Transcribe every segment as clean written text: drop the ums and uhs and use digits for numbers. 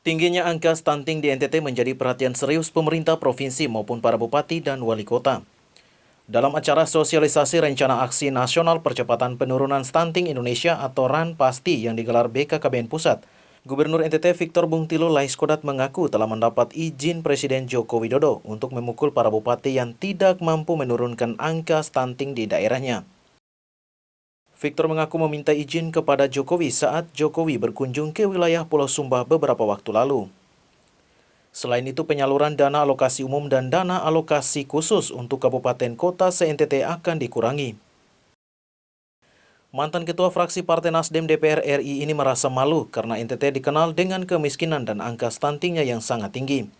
Tingginya angka stunting di NTT menjadi perhatian serius pemerintah provinsi maupun para bupati dan wali kota. Dalam acara sosialisasi Rencana Aksi Nasional Percepatan Penurunan Stunting Indonesia atau RAN PASTI yang digelar BKKBN Pusat, Gubernur NTT Victor Bungtilo Laiskodat mengaku telah mendapat izin Presiden Joko Widodo untuk memukul para bupati yang tidak mampu menurunkan angka stunting di daerahnya. Victor mengaku meminta izin kepada Jokowi saat Jokowi berkunjung ke wilayah Pulau Sumba beberapa waktu lalu. Selain itu, penyaluran dana alokasi umum dan dana alokasi khusus untuk kabupaten kota se-NTT akan dikurangi. Mantan Ketua Fraksi Partai Nasdem DPR RI ini merasa malu karena NTT dikenal dengan kemiskinan dan angka stuntingnya yang sangat tinggi.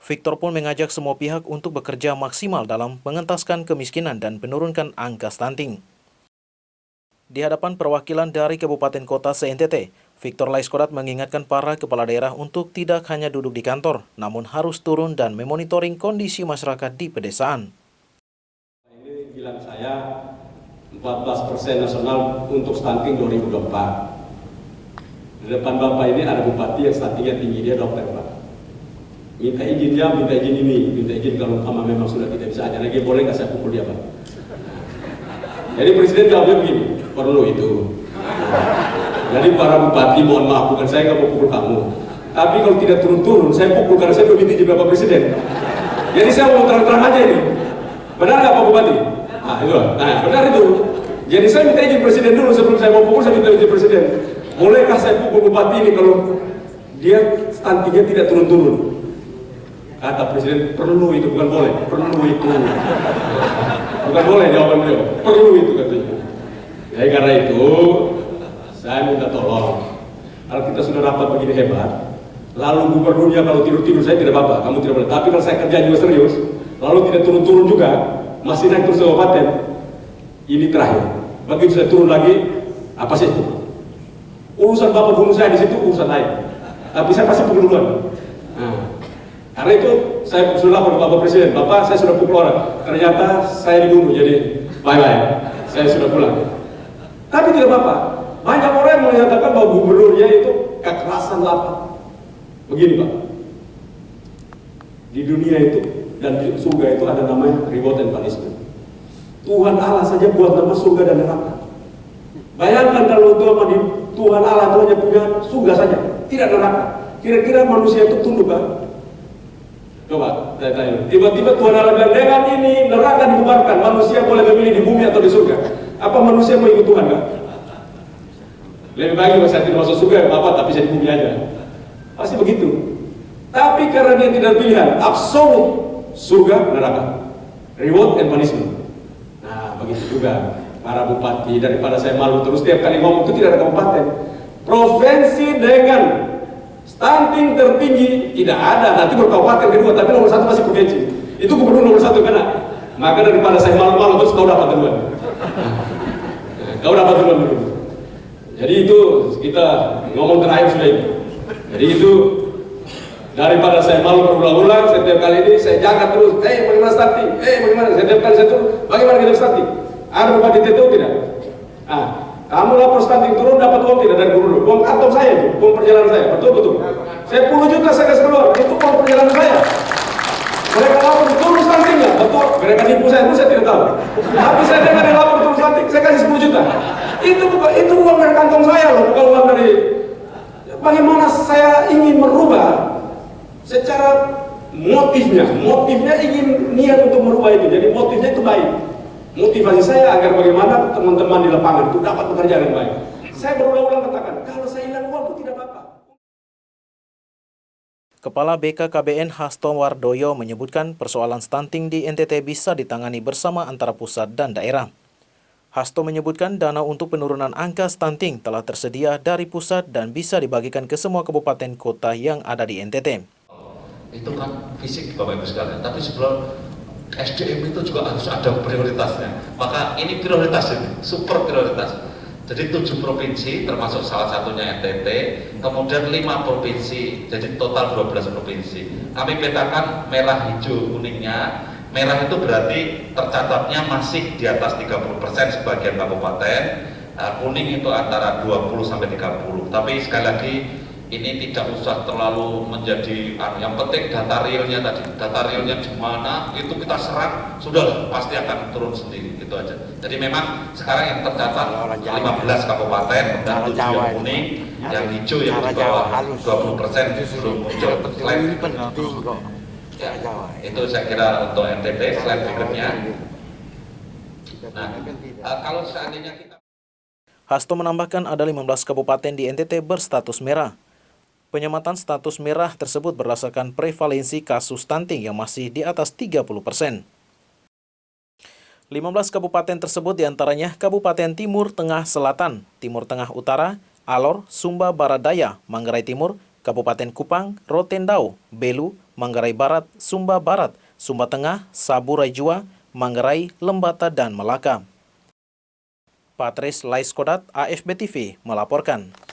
Victor pun mengajak semua pihak untuk bekerja maksimal dalam mengentaskan kemiskinan dan menurunkan angka stunting. Di hadapan perwakilan dari kabupaten kota se-NTT, Victor Laiskodat mengingatkan para kepala daerah untuk tidak hanya duduk di kantor, namun harus turun dan memonitoring kondisi masyarakat di pedesaan. Ini bilang saya 14% nasional untuk stunting 2024. Di depan Bapak ini ada bupati yang stuntingnya tinggi, dia dokter Pak. Minta izin dia, minta izin ini, minta izin kalau memang sudah tidak bisa aja lagi, boleh nggak saya pukul dia Pak? Jadi Presiden jawabnya begini, perlu itu. Jadi para bupati mohon maaf, bukan saya nggak mau pukul kamu. Tapi kalau tidak turun-turun, saya pukul karena saya belum izin Bapak Presiden. Jadi saya mau terang-terang aja ini. Benar nggak Pak Bupati? Nah itu, benar itu. Jadi saya minta izin Presiden dulu sebelum saya mau pukul, saya minta izin Presiden. Bolehkah saya pukul bupati ini kalau dia stuntingnya tidak turun-turun? Kata Presiden, perlu itu, bukan boleh. Perlu itu. Bukan boleh jawaban beliau. Perlu itu katanya. Jadi karena itu, saya minta tolong. Kalau kita sudah rapat begini hebat, lalu gubernurnya kalau tidur-tidur saya tidak apa-apa, kamu tidak boleh. Tapi kalau saya kerja juga serius, lalu tidak turun-turun juga, masih naik terus ke kabupaten, ini terakhir. Begitu saya turun lagi, apa sih itu? Urusan Bapak bunuh saya di situ, urusan lain. Tapi saya pasti pukul duluan. Karena itu saya sudah lapor ke Bapak Presiden, Bapak saya sudah pukul orang, ternyata saya dibunuh, jadi bye-bye, saya sudah pulang. Tapi tidak apa-apa, banyak orang yang menyatakan bahwa gubernurnya itu kekerasan lapar. Begini Pak, di dunia itu dan di surga itu ada namanya reward and punishment. Tuhan Allah saja buat nama surga dan neraka. Bayangkan kalau Tuhan Allah itu hanya punya surga saja, tidak neraka. Kira-kira manusia itu tunduk Pak? Coba, saya tanya. Tiba-tiba Tuhan Allah bilang, dengan ini neraka dibubarkan, manusia boleh memilih di bumi atau di surga. Apa manusia mau ikut Tuhan kan? Lebih baik kalau saya tidak masuk surga, apa? Tapi saya di bumi aja. Pasti begitu. Tapi karena dia tidak pilihan, absolut surga, neraka, reward and punishment. Nah, begitu juga para bupati. Daripada saya malu terus tiap kali ngomong itu tidak ada kabupaten. Provinsi dengan stunting tertinggi tidak ada, nanti baru kabupaten kedua, tapi nomor satu masih provinsi. Itu gubernur nomor satu kena. Maka daripada saya malu-malu terus kau dapat duluan. Kau dapat duluan dulu. Jadi itu kita ngomong terakhir sudah ini. Jadi itu daripada saya malu berulang-ulang, setiap kali ini saya jaga terus. Bagaimana stunting? Bagaimana? Setiap kali saya turun, bagaimana kita stunting? Ada bupati TTU tidak? Kamu lapor stunting turun dapat uang tidak dari gubernur? Uang kantong saya itu, uang perjalanan saya, betul-betul. Saya 10 juta saya kasih keluar, itu uang perjalanan saya. Mereka lapor turun stuntingnya, betul. Mereka nipu saya tidak tahu. Tapi saya dengar dia lapor turun stunting, saya kasih 10 juta. Itu uang dari kantong saya loh, bukan uang dari. Bagaimana saya ingin merubah secara motifnya ingin niat untuk merubah itu. Jadi motifnya itu baik. Motivasi saya agar bagaimana teman-teman di lapangan itu dapat bekerja dengan baik. Saya berulang-ulang katakan, kalau saya hilang uang itu tidak apa-apa. Kepala BKKBN Hasto Wardoyo menyebutkan persoalan stunting di NTT bisa ditangani bersama antara pusat dan daerah. Hasto menyebutkan dana untuk penurunan angka stunting telah tersedia dari pusat dan bisa dibagikan ke semua kabupaten kota yang ada di NTT. Itu kan fisik Bapak Ibu sekalian, tapi sebelum SDM itu juga harus ada prioritasnya. Maka ini prioritas ini, super prioritas. Jadi 7 provinsi termasuk salah satunya NTT, kemudian 5 provinsi, jadi total 12 provinsi. Kami petakan merah, hijau, kuningnya. Merah itu berarti tercatatnya masih di atas 30% sebagian kabupaten, kuning itu antara 20 sampai 30. Tapi sekali lagi ini tidak usah terlalu menjadi yang penting data realnya tadi, data realnya di mana itu kita serap, sudah pasti akan turun sendiri, gitu aja. Jadi memang sekarang yang tercatat 15 kabupaten dan 7 yang kuning, yang hijau yang di bawah 20% belum muncul. Slide berikutnya. Ya, itu saya kira untuk NTT. Slide berikutnya. Nah, kalau seandainya kita Hasto menambahkan ada 15 kabupaten di NTT berstatus merah. Penyematan status merah tersebut berdasarkan prevalensi kasus stunting yang masih di atas 30%. 15 kabupaten tersebut diantaranya Kabupaten Timur Tengah Selatan, Timur Tengah Utara, Alor, Sumba Barat Daya, Manggarai Timur, Kabupaten Kupang, Rotendao, Belu, Manggarai Barat, Sumba Barat, Sumba Tengah, Saburai Jua, Manggarai, Lembata, dan Melaka. Patris Laiskodat, AFB TV, melaporkan.